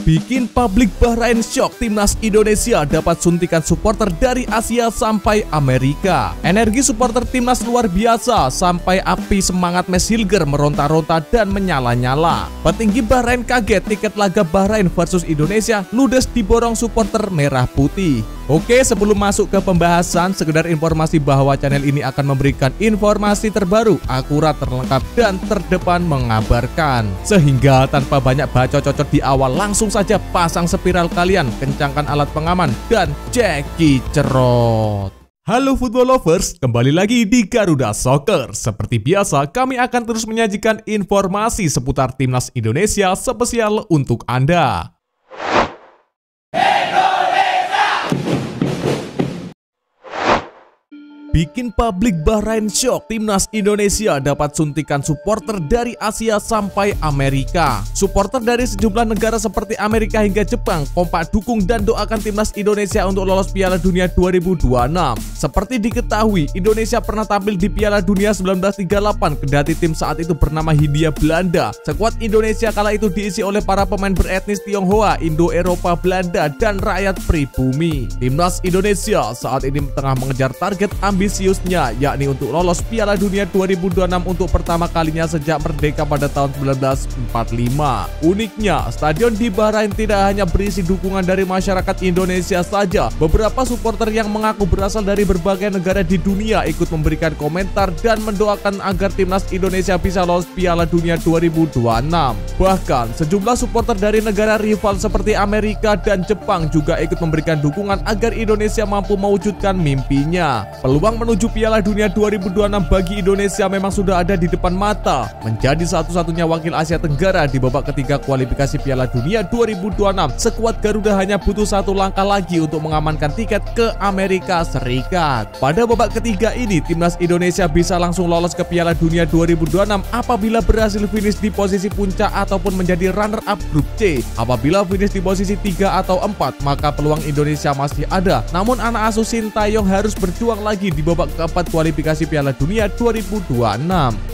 Bikin publik Bahrain syok, timnas Indonesia dapat suntikan supporter dari Asia sampai Amerika. Energi supporter timnas luar biasa sampai api semangat Max Hilger meronta-ronta dan menyala-nyala. Petinggi Bahrain kaget tiket laga Bahrain versus Indonesia ludes diborong supporter merah putih. Oke, sebelum masuk ke pembahasan, sekedar informasi bahwa channel ini akan memberikan informasi terbaru, akurat, terlengkap, dan terdepan mengabarkan. Sehingga tanpa banyak bacot-cocot di awal, langsung saja pasang spiral kalian, kencangkan alat pengaman, dan ceki cerot. Halo football lovers, kembali lagi di Garuda Soccer. Seperti biasa, kami akan terus menyajikan informasi seputar timnas Indonesia spesial untuk Anda. Bikin publik Bahrain syok, timnas Indonesia dapat suntikan supporter dari Asia sampai Amerika. Supporter dari sejumlah negara seperti Amerika hingga Jepang kompak dukung dan doakan timnas Indonesia untuk lolos Piala Dunia 2026. Seperti diketahui, Indonesia pernah tampil di Piala Dunia 1938 kendati tim saat itu bernama Hindia Belanda. Skuad Indonesia kala itu diisi oleh para pemain beretnis Tionghoa, Indo-Eropa, Belanda, dan rakyat pribumi. Timnas Indonesia saat ini tengah mengejar target ambisiusnya, yakni untuk lolos Piala Dunia 2026 untuk pertama kalinya sejak merdeka pada tahun 1945. Uniknya, stadion di Bahrain tidak hanya berisi dukungan dari masyarakat Indonesia saja. Beberapa supporter yang mengaku berasal dari berbagai negara di dunia ikut memberikan komentar dan mendoakan agar timnas Indonesia bisa lolos Piala Dunia 2026. Bahkan, sejumlah supporter dari negara rival seperti Amerika dan Jepang juga ikut memberikan dukungan agar Indonesia mampu mewujudkan mimpinya. Peluang menuju Piala Dunia 2026 bagi Indonesia memang sudah ada di depan mata. Menjadi satu-satunya wakil Asia Tenggara di babak ketiga kualifikasi Piala Dunia 2026, skuad Garuda hanya butuh satu langkah lagi untuk mengamankan tiket ke Amerika Serikat. Pada babak ketiga ini, timnas Indonesia bisa langsung lolos ke Piala Dunia 2026 apabila berhasil finish di posisi puncak ataupun menjadi runner-up grup C. Apabila finish di posisi 3 atau 4, maka peluang Indonesia masih ada. Namun anak asuh Sintayong harus berjuang lagi di babak keempat kualifikasi Piala Dunia 2026.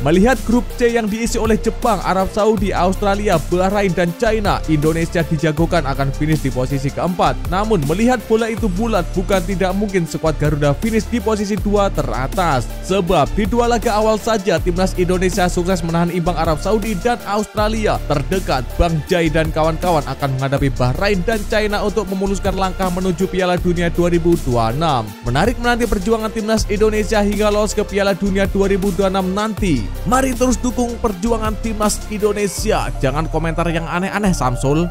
Melihat grup C yang diisi oleh Jepang, Arab Saudi, Australia, Bahrain, dan China, Indonesia dijagokan akan finish di posisi keempat. Namun melihat bola itu bulat, bukan tidak mungkin skuad Garuda finish di posisi 2 teratas. Sebab di dua laga awal saja timnas Indonesia sukses menahan imbang Arab Saudi dan Australia. Terdekat, Bang Jai dan kawan-kawan akan menghadapi Bahrain dan China untuk memuluskan langkah menuju Piala Dunia 2026. Menarik menanti perjuangan timnas Indonesia hingga lolos ke Piala Dunia 2026 nanti. Mari terus dukung perjuangan timnas Indonesia. Jangan komentar yang aneh-aneh, Samsul.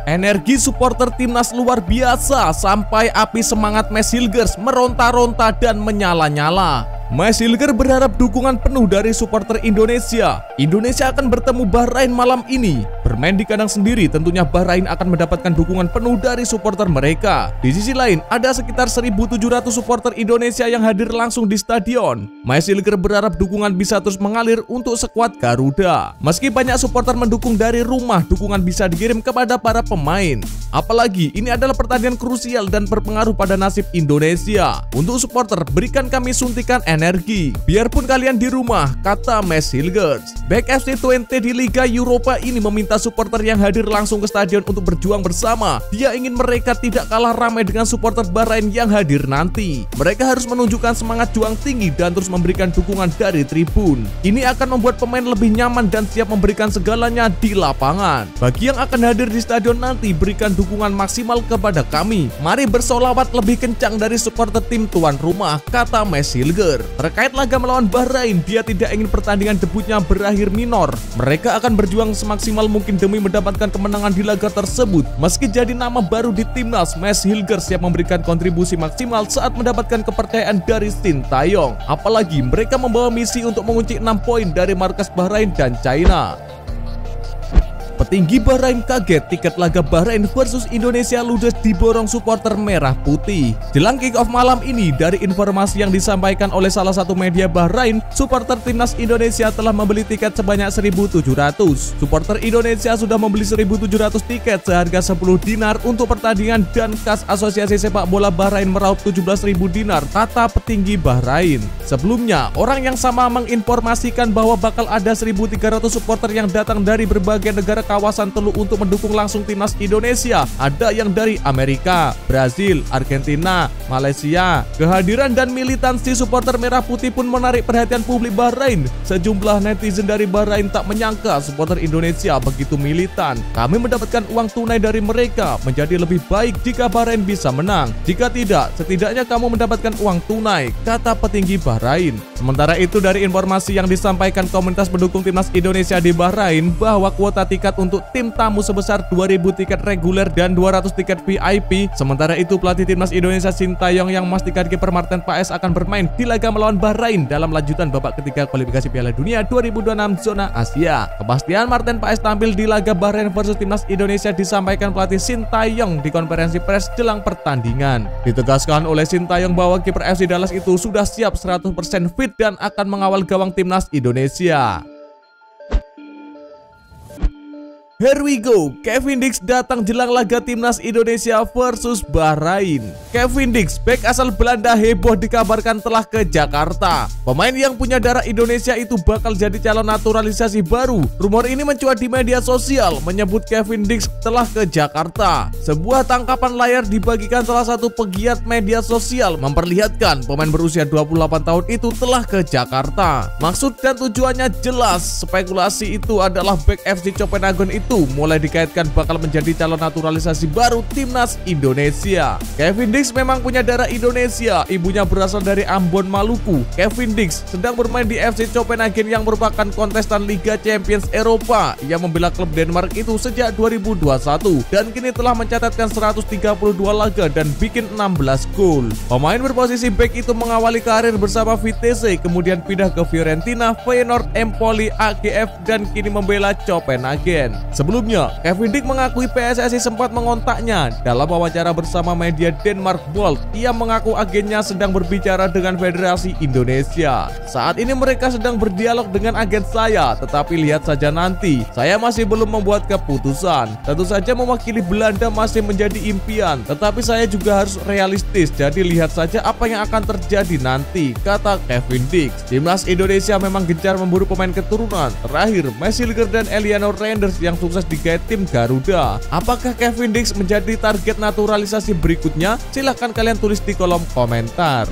Energi supporter timnas luar biasa sampai api semangat Max Hilger meronta-ronta dan menyala-nyala. Max Hilger berharap dukungan penuh dari supporter Indonesia. Indonesia akan bertemu Bahrain malam ini. Bermain di kandang sendiri, tentunya Bahrain akan mendapatkan dukungan penuh dari supporter mereka. Di sisi lain, ada sekitar 1.700 supporter Indonesia yang hadir langsung di stadion. Max Hilger berharap dukungan bisa terus mengalir untuk skuad Garuda. Meski banyak supporter mendukung dari rumah, dukungan bisa dikirim kepada para pemain. Apalagi ini adalah pertandingan krusial dan berpengaruh pada nasib Indonesia. Untuk supporter, berikan kami suntikan energi, biarpun kalian di rumah, kata Max Hilger. Back FC20 di Liga Eropa ini meminta supporter yang hadir langsung ke stadion untuk berjuang bersama. Dia ingin mereka tidak kalah ramai dengan supporter Bahrain yang hadir nanti. Mereka harus menunjukkan semangat juang tinggi dan terus memberikan dukungan dari tribun. Ini akan membuat pemain lebih nyaman dan siap memberikan segalanya di lapangan. Bagi yang akan hadir di stadion nanti, berikan dukungan maksimal kepada kami. Mari bersolawat lebih kencang dari supporter tim tuan rumah, kata Max Hilger. Terkait laga melawan Bahrain, dia tidak ingin pertandingan debutnya berakhir minor. Mereka akan berjuang semaksimal mungkin demi mendapatkan kemenangan di laga tersebut. Meski jadi nama baru di timnas, Max Hilger siap memberikan kontribusi maksimal saat mendapatkan kepercayaan dari Sintayong. Apalagi mereka membawa misi untuk mengunci 6 poin dari markas Bahrain dan China. Petinggi Bahrain kaget tiket laga Bahrain versus Indonesia ludes diborong supporter merah putih. Jelang kick-off malam ini, dari informasi yang disampaikan oleh salah satu media Bahrain, supporter timnas Indonesia telah membeli tiket sebanyak 1.700. Supporter Indonesia sudah membeli 1.700 tiket seharga 10 dinar untuk pertandingan dan kas Asosiasi Sepak Bola Bahrain meraup 17.000 dinar, kata petinggi Bahrain. Sebelumnya, orang yang sama menginformasikan bahwa bakal ada 1.300 supporter yang datang dari berbagai negara kawasan kawasan Teluk untuk mendukung langsung timnas Indonesia. Ada yang dari Amerika, Brasil, Argentina, Malaysia. Kehadiran dan militansi supporter Merah Putih pun menarik perhatian publik Bahrain. Sejumlah netizen dari Bahrain tak menyangka supporter Indonesia begitu militan. Kami mendapatkan uang tunai dari mereka. Menjadi lebih baik jika Bahrain bisa menang. Jika tidak, setidaknya kamu mendapatkan uang tunai, kata petinggi Bahrain. Sementara itu, dari informasi yang disampaikan komunitas pendukung timnas Indonesia di Bahrain bahwa kuota tiket untuk tim tamu sebesar 2.000 tiket reguler dan 200 tiket VIP. Sementara itu, pelatih timnas Indonesia Sintayong yang memastikan kiper Marten Paes akan bermain di laga melawan Bahrain dalam lanjutan babak ketiga kualifikasi Piala Dunia 2026 zona Asia. Kepastian Marten Paes tampil di laga Bahrain versus timnas Indonesia disampaikan pelatih Sintayong di konferensi pers jelang pertandingan. Ditegaskan oleh Sintayong bahwa kiper FC Dallas itu sudah siap 100% fit dan akan mengawal gawang timnas Indonesia. Here we go, Kevin Dix datang jelang laga timnas Indonesia versus Bahrain. Kevin Dix, bek asal Belanda, heboh dikabarkan telah ke Jakarta. Pemain yang punya darah Indonesia itu bakal jadi calon naturalisasi baru. Rumor ini mencuat di media sosial menyebut Kevin Dix telah ke Jakarta. Sebuah tangkapan layar dibagikan salah satu pegiat media sosial memperlihatkan pemain berusia 28 tahun itu telah ke Jakarta. Maksud dan tujuannya jelas, spekulasi itu adalah bek FC Copenhagen itu mulai dikaitkan bakal menjadi calon naturalisasi baru timnas Indonesia. Kevin Dix memang punya darah Indonesia, ibunya berasal dari Ambon, Maluku. Kevin Dix sedang bermain di FC Copenhagen yang merupakan kontestan Liga Champions Eropa. Ia membela klub Denmark itu sejak 2021 dan kini telah mencatatkan 132 laga dan bikin 16 gol. Pemain berposisi bek itu mengawali karir bersama Vitesse, kemudian pindah ke Fiorentina, Feyenoord, Empoli, AGF dan kini membela Copenhagen. Sebelumnya, Kevin Dix mengakui PSSI sempat mengontaknya. Dalam wawancara bersama media Denmark Bold, ia mengaku agennya sedang berbicara dengan Federasi Indonesia. Saat ini mereka sedang berdialog dengan agen saya, tetapi lihat saja nanti. Saya masih belum membuat keputusan. Tentu saja mewakili Belanda masih menjadi impian, tetapi saya juga harus realistis. Jadi lihat saja apa yang akan terjadi nanti, kata Kevin Dix. Timnas Indonesia memang gencar memburu pemain keturunan. Terakhir, Messi dan Eliano Reinders yang sukses digait tim Garuda. Apakah Kevin Dix menjadi target naturalisasi berikutnya? Silahkan kalian tulis di kolom komentar.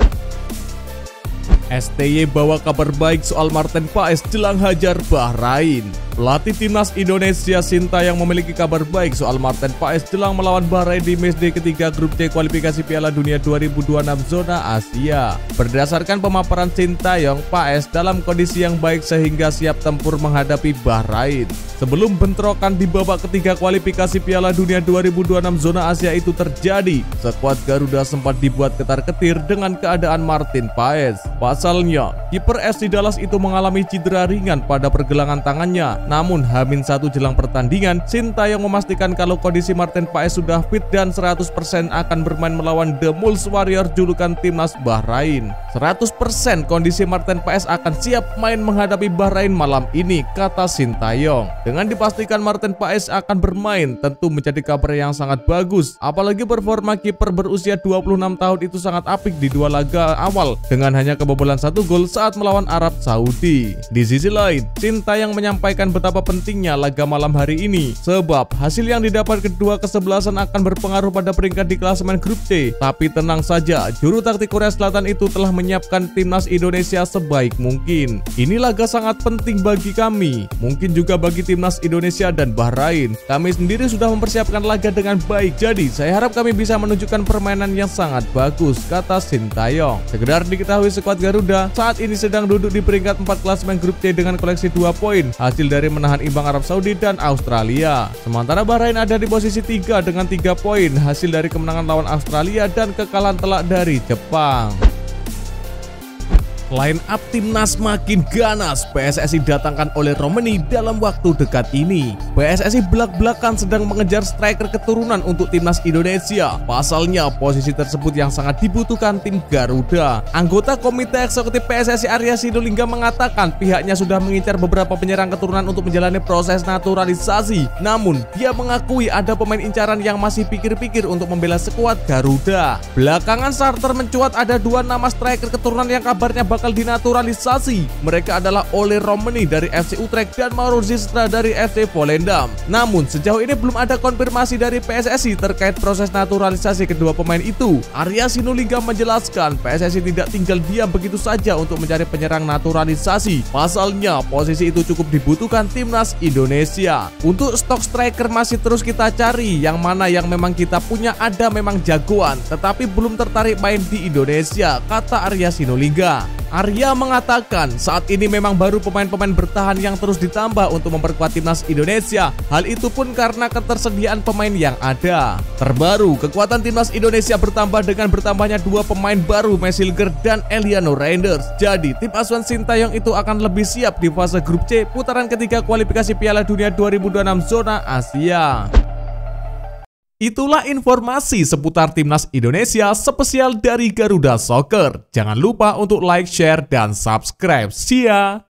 STY bawa kabar baik soal Marten Paes jelang hajar Bahrain. Pelatih timnas Indonesia Sintayong memiliki kabar baik soal Marten Paes jelang melawan Bahrain di matchday ketiga grup C kualifikasi Piala Dunia 2026 zona Asia. Berdasarkan pemaparan Sintayong, Paes dalam kondisi yang baik sehingga siap tempur menghadapi Bahrain. Sebelum bentrokan di babak ketiga kualifikasi Piala Dunia 2026 zona Asia itu terjadi, skuad Garuda sempat dibuat ketar-ketir dengan keadaan Marten Paes. Pasalnya, kiper FC Dallas itu mengalami cedera ringan pada pergelangan tangannya. Namun H-1 jelang pertandingan, Sintayong memastikan kalau kondisi Marten Paes sudah fit dan 100% akan bermain melawan The Mulls Warrior julukan timnas Bahrain. 100% kondisi Marten Paes akan siap main menghadapi Bahrain malam ini, kata Sintayong. Dengan dipastikan Marten Paes akan bermain, tentu menjadi kabar yang sangat bagus. Apalagi performa kiper berusia 26 tahun itu sangat apik di dua laga awal dengan hanya kebobolan 1 gol saat melawan Arab Saudi. Di sisi lain, Sintayong menyampaikan betapa pentingnya laga malam hari ini, sebab hasil yang didapat kedua kesebelasan akan berpengaruh pada peringkat di klasemen grup C. Tapi tenang saja, juru taktik Korea Selatan itu telah menyiapkan timnas Indonesia sebaik mungkin. Ini laga sangat penting bagi kami, mungkin juga bagi timnas Indonesia dan Bahrain. Kami sendiri sudah mempersiapkan laga dengan baik, jadi saya harap kami bisa menunjukkan permainan yang sangat bagus, kata Sintayong. Sekedar diketahui, skuad Garuda saat ini sedang duduk di peringkat 4 klasemen grup C dengan koleksi 2 poin, hasil dari menahan imbang Arab Saudi dan Australia. Sementara Bahrain ada di posisi 3 dengan 3 poin, hasil dari kemenangan lawan Australia dan kekalahan telak dari Jepang. Line up timnas makin ganas, PSSI datangkan oleh Romani dalam waktu dekat ini. PSSI belak-belakan sedang mengejar striker keturunan untuk timnas Indonesia. Pasalnya, posisi tersebut yang sangat dibutuhkan tim Garuda. Anggota Komite Eksekutif PSSI Arya Sinulinga mengatakan pihaknya sudah mengincar beberapa penyerang keturunan untuk menjalani proses naturalisasi. Namun, dia mengakui ada pemain incaran yang masih pikir-pikir untuk membela skuad Garuda. Belakangan Sarter mencuat ada 2 nama striker keturunan yang kabarnya bakal bakal dinaturalisasi. Mereka adalah Ole Romani dari FC Utrecht dan Mauro Zistra dari FC Volendam. Namun sejauh ini belum ada konfirmasi dari PSSI terkait proses naturalisasi kedua pemain itu. Arya Sinulinga menjelaskan PSSI tidak tinggal diam begitu saja untuk mencari penyerang naturalisasi. Pasalnya posisi itu cukup dibutuhkan timnas Indonesia. Untuk stok striker masih terus kita cari, yang mana yang memang kita punya ada memang jagoan, tetapi belum tertarik main di Indonesia, kata Arya Sinulinga. Arya mengatakan saat ini memang baru pemain-pemain bertahan yang terus ditambah untuk memperkuat timnas Indonesia. Hal itu pun karena ketersediaan pemain yang ada. Terbaru, kekuatan timnas Indonesia bertambah dengan bertambahnya dua pemain baru, Mesilger dan Eliano Reinders. Jadi tim asuhan Sintayong itu akan lebih siap di fase grup C putaran ketiga kualifikasi Piala Dunia 2026 zona Asia. Itulah informasi seputar timnas Indonesia spesial dari Garuda Soccer. Jangan lupa untuk like, share, dan subscribe. See ya!